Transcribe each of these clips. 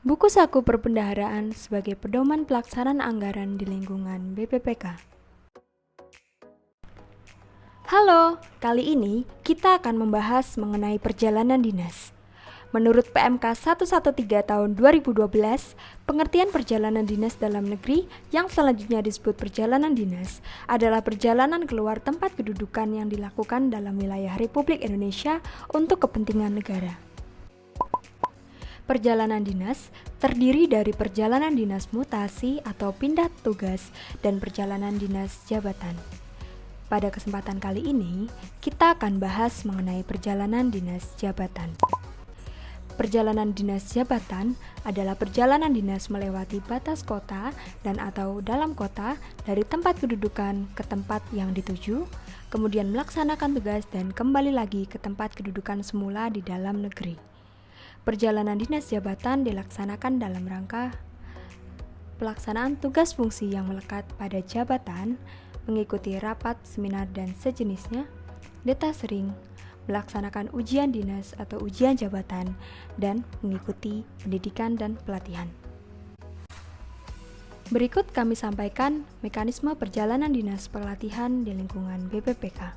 Buku Saku Perbendaharaan sebagai pedoman pelaksanaan anggaran di lingkungan BPPK. Halo, kali ini kita akan membahas mengenai perjalanan dinas. Menurut PMK 113 tahun 2012, pengertian perjalanan dinas dalam negeri yang selanjutnya disebut perjalanan dinas adalah perjalanan keluar tempat kedudukan yang dilakukan dalam wilayah Republik Indonesia untuk kepentingan negara. Perjalanan dinas terdiri dari perjalanan dinas mutasi atau pindah tugas dan perjalanan dinas jabatan. Pada kesempatan kali ini, kita akan bahas mengenai perjalanan dinas jabatan. Perjalanan dinas jabatan adalah perjalanan dinas melewati batas kota dan atau dalam kota dari tempat kedudukan ke tempat yang dituju, kemudian melaksanakan tugas dan kembali lagi ke tempat kedudukan semula di dalam negeri. Perjalanan dinas jabatan dilaksanakan dalam rangka pelaksanaan tugas fungsi yang melekat pada jabatan, mengikuti rapat, seminar, dan sejenisnya, deta sering, melaksanakan ujian dinas atau ujian jabatan, dan mengikuti pendidikan dan pelatihan. Berikut kami sampaikan mekanisme perjalanan dinas pelatihan di lingkungan BPPK.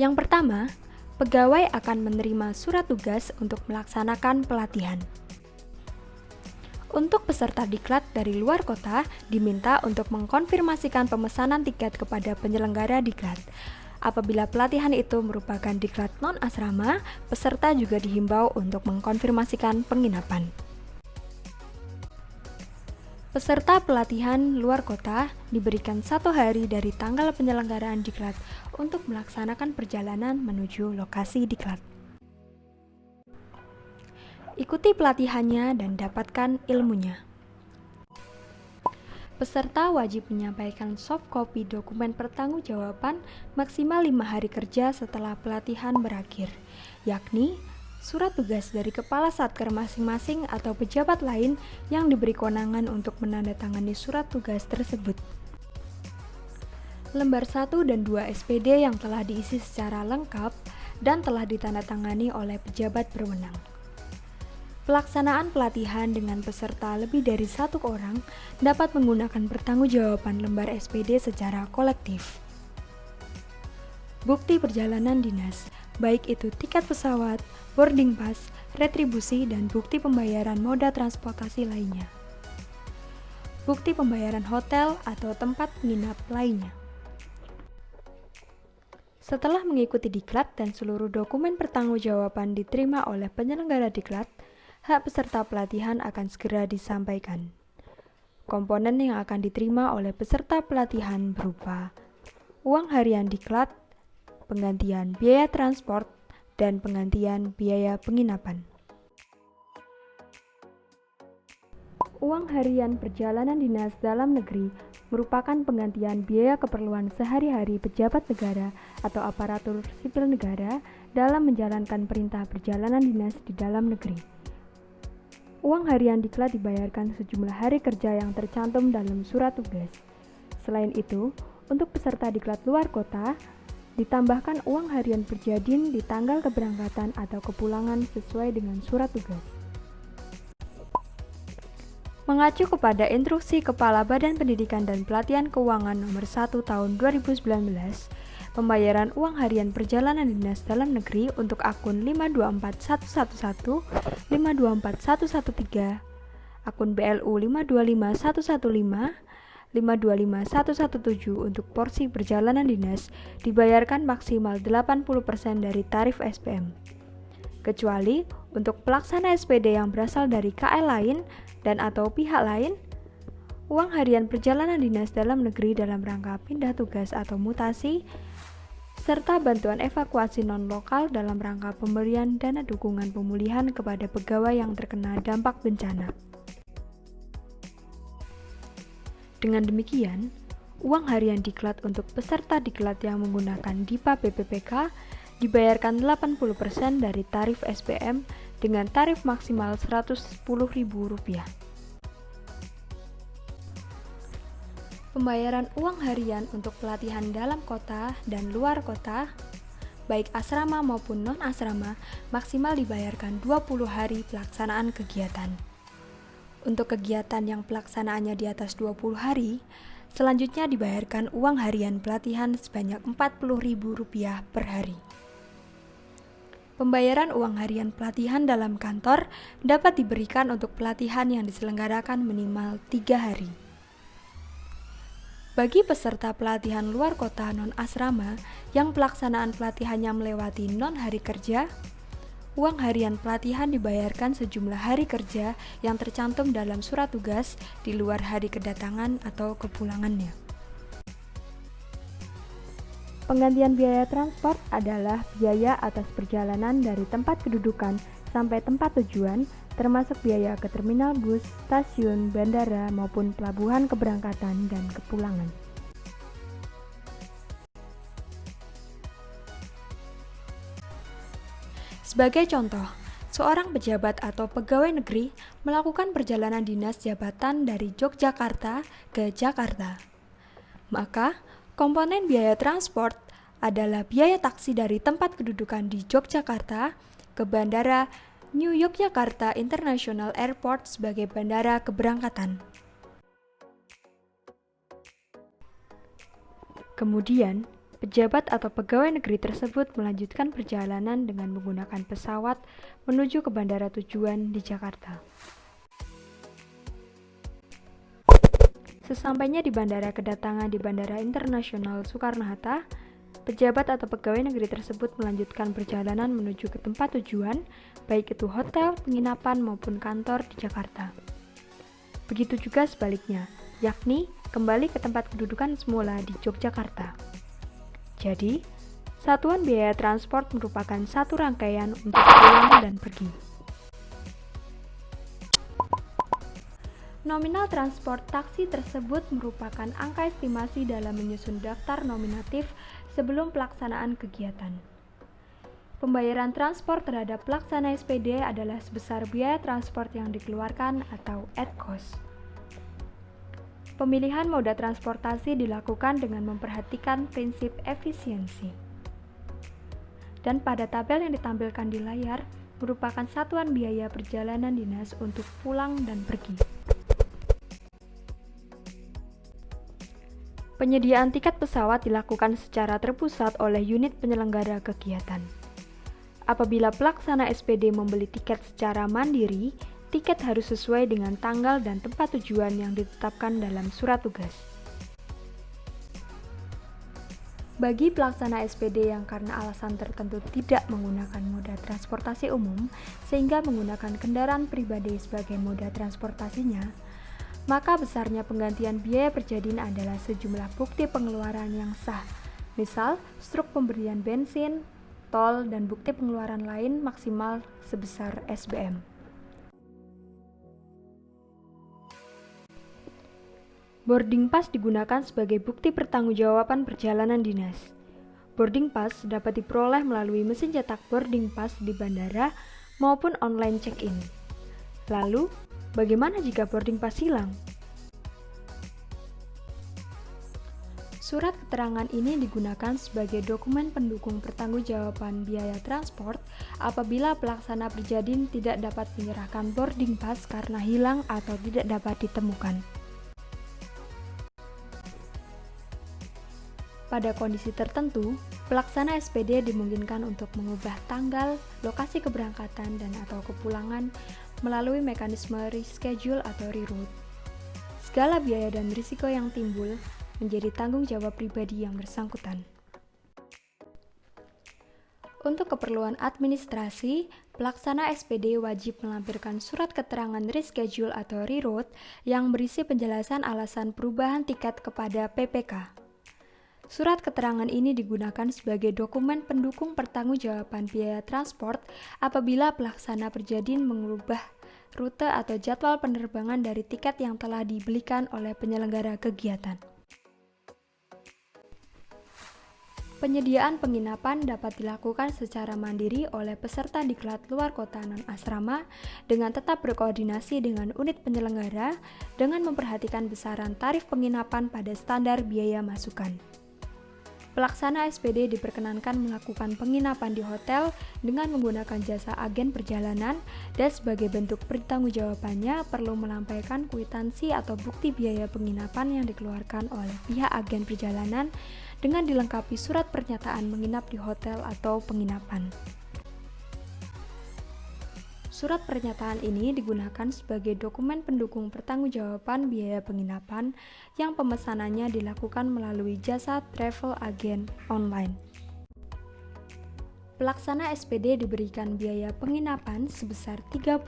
Yang pertama, pegawai akan menerima surat tugas untuk melaksanakan pelatihan. Untuk peserta diklat dari luar kota diminta untuk mengkonfirmasikan pemesanan tiket kepada penyelenggara diklat. Apabila pelatihan itu merupakan diklat non-asrama, peserta juga dihimbau untuk mengkonfirmasikan penginapan. Peserta pelatihan luar kota diberikan 1 hari dari tanggal penyelenggaraan diklat untuk melaksanakan perjalanan menuju lokasi diklat. Ikuti pelatihannya dan dapatkan ilmunya. Peserta wajib menyampaikan soft copy dokumen pertanggungjawaban maksimal 5 hari kerja setelah pelatihan berakhir, yakni surat tugas dari kepala satker masing-masing atau pejabat lain yang diberi kewenangan untuk menandatangani surat tugas tersebut. Lembar 1 dan 2 SPD yang telah diisi secara lengkap dan telah ditandatangani oleh pejabat berwenang. Pelaksanaan pelatihan dengan peserta lebih dari 1 orang dapat menggunakan pertanggungjawaban lembar SPD secara kolektif. Bukti perjalanan dinas, baik itu tiket pesawat, boarding pass, retribusi, dan bukti pembayaran moda transportasi lainnya. Bukti pembayaran hotel atau tempat menginap lainnya. Setelah mengikuti diklat dan seluruh dokumen pertanggungjawaban diterima oleh penyelenggara diklat, hak peserta pelatihan akan segera disampaikan. Komponen yang akan diterima oleh peserta pelatihan berupa uang harian diklat, penggantian biaya transport, dan penggantian biaya penginapan. Uang harian perjalanan dinas dalam negeri merupakan penggantian biaya keperluan sehari-hari pejabat negara atau aparatur sipil negara dalam menjalankan perintah perjalanan dinas di dalam negeri. Uang harian diklat dibayarkan sejumlah hari kerja yang tercantum dalam surat tugas. Selain itu, untuk peserta diklat luar kota, ditambahkan uang harian perjadin di tanggal keberangkatan atau kepulangan sesuai dengan surat tugas. Mengacu kepada Instruksi Kepala Badan Pendidikan dan Pelatihan Keuangan Nomor 1 Tahun 2019, pembayaran uang harian perjalanan dinas dalam negeri untuk akun 524111, 524113, akun BLU 525115, 525117 untuk porsi perjalanan dinas dibayarkan maksimal 80% dari tarif SPM. Kecuali untuk pelaksana SPD yang berasal dari KL lain dan atau pihak lain, uang harian perjalanan dinas dalam negeri dalam rangka pindah tugas atau mutasi, serta bantuan evakuasi non-lokal dalam rangka pemberian dana dukungan pemulihan kepada pegawai yang terkena dampak bencana. Dengan demikian, uang harian diklat untuk peserta diklat yang menggunakan DIPA BPPK dibayarkan 80% dari tarif SPM dengan tarif maksimal Rp110.000. Pembayaran uang harian untuk pelatihan dalam kota dan luar kota baik asrama maupun non-asrama, maksimal dibayarkan 20 hari pelaksanaan kegiatan. Untuk kegiatan yang pelaksanaannya di atas 20 hari, selanjutnya dibayarkan uang harian pelatihan sebanyak Rp40.000 per hari. Pembayaran uang harian pelatihan dalam kantor dapat diberikan untuk pelatihan yang diselenggarakan minimal 3 hari. Bagi peserta pelatihan luar kota non-asrama yang pelaksanaan pelatihannya melewati non-hari kerja, uang harian pelatihan dibayarkan sejumlah hari kerja yang tercantum dalam surat tugas di luar hari kedatangan atau kepulangannya. Penggantian biaya transport adalah biaya atas perjalanan dari tempat kedudukan sampai tempat tujuan, termasuk biaya ke terminal bus, stasiun, bandara, maupun pelabuhan keberangkatan dan kepulangan. Sebagai contoh, seorang pejabat atau pegawai negeri melakukan perjalanan dinas jabatan dari Yogyakarta ke Jakarta. Maka, komponen biaya transport adalah biaya taksi dari tempat kedudukan di Yogyakarta ke Bandara New Yogyakarta International Airport sebagai bandara keberangkatan. Kemudian, pejabat atau pegawai negeri tersebut melanjutkan perjalanan dengan menggunakan pesawat menuju ke bandara tujuan di Jakarta. Sesampainya di bandara kedatangan di Bandara Internasional Soekarno-Hatta, pejabat atau pegawai negeri tersebut melanjutkan perjalanan menuju ke tempat tujuan, baik itu hotel, penginapan, maupun kantor di Jakarta. Begitu juga sebaliknya, yakni kembali ke tempat kedudukan semula di Yogyakarta. Jadi, satuan biaya transport merupakan satu rangkaian untuk pulang dan pergi. Nominal transport taksi tersebut merupakan angka estimasi dalam menyusun daftar nominatif sebelum pelaksanaan kegiatan. Pembayaran transport terhadap pelaksana SPD adalah sebesar biaya transport yang dikeluarkan atau at cost. Pemilihan moda transportasi dilakukan dengan memperhatikan prinsip efisiensi. Dan pada tabel yang ditampilkan di layar merupakan satuan biaya perjalanan dinas untuk pulang dan pergi. Penyediaan tiket pesawat dilakukan secara terpusat oleh unit penyelenggara kegiatan. Apabila pelaksana SPD membeli tiket secara mandiri, tiket harus sesuai dengan tanggal dan tempat tujuan yang ditetapkan dalam surat tugas. Bagi pelaksana SPD yang karena alasan tertentu tidak menggunakan moda transportasi umum, sehingga menggunakan kendaraan pribadi sebagai moda transportasinya, maka besarnya penggantian biaya perjadian adalah sejumlah bukti pengeluaran yang sah, misal struk pemberian bensin, tol, dan bukti pengeluaran lain maksimal sebesar SBM. Boarding pass digunakan sebagai bukti pertanggungjawaban perjalanan dinas. Boarding pass dapat diperoleh melalui mesin cetak boarding pass di bandara maupun online check-in. Lalu, bagaimana jika boarding pass hilang? Surat keterangan ini digunakan sebagai dokumen pendukung pertanggungjawaban biaya transport apabila pelaksana perjadin tidak dapat menyerahkan boarding pass karena hilang atau tidak dapat ditemukan. Pada kondisi tertentu, pelaksana SPD dimungkinkan untuk mengubah tanggal, lokasi keberangkatan, dan atau kepulangan melalui mekanisme reschedule atau reroute. Segala biaya dan risiko yang timbul menjadi tanggung jawab pribadi yang bersangkutan. Untuk keperluan administrasi, pelaksana SPD wajib melampirkan surat keterangan reschedule atau reroute yang berisi penjelasan alasan perubahan tiket kepada PPK. Surat keterangan ini digunakan sebagai dokumen pendukung pertanggungjawaban biaya transport apabila pelaksana perjadin mengubah rute atau jadwal penerbangan dari tiket yang telah dibelikan oleh penyelenggara kegiatan. Penyediaan penginapan dapat dilakukan secara mandiri oleh peserta diklat luar kota non-asrama dengan tetap berkoordinasi dengan unit penyelenggara dengan memperhatikan besaran tarif penginapan pada standar biaya masukan. Pelaksana SPD diperkenankan melakukan penginapan di hotel dengan menggunakan jasa agen perjalanan dan sebagai bentuk pertanggungjawabannya perlu melampaikan kwitansi atau bukti biaya penginapan yang dikeluarkan oleh pihak agen perjalanan dengan dilengkapi surat pernyataan menginap di hotel atau penginapan. Surat pernyataan ini digunakan sebagai dokumen pendukung pertanggungjawaban biaya penginapan yang pemesanannya dilakukan melalui jasa travel agent online. Pelaksana SPD diberikan biaya penginapan sebesar 30%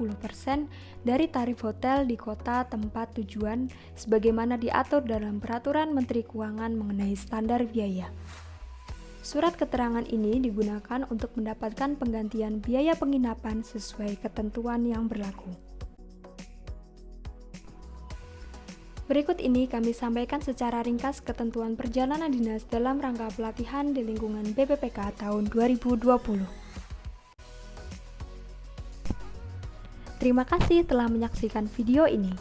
dari tarif hotel di kota tempat tujuan sebagaimana diatur dalam Peraturan Menteri Keuangan mengenai standar biaya. Surat keterangan ini digunakan untuk mendapatkan penggantian biaya penginapan sesuai ketentuan yang berlaku. Berikut ini kami sampaikan secara ringkas ketentuan perjalanan dinas dalam rangka pelatihan di lingkungan BPPK tahun 2020. Terima kasih telah menyaksikan video ini.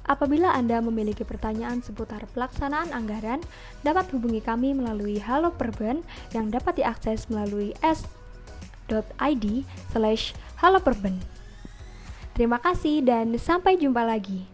Apabila Anda memiliki pertanyaan seputar pelaksanaan anggaran, dapat hubungi kami melalui Halo Perben yang dapat diakses melalui s.id/haloperben. Terima kasih dan sampai jumpa lagi.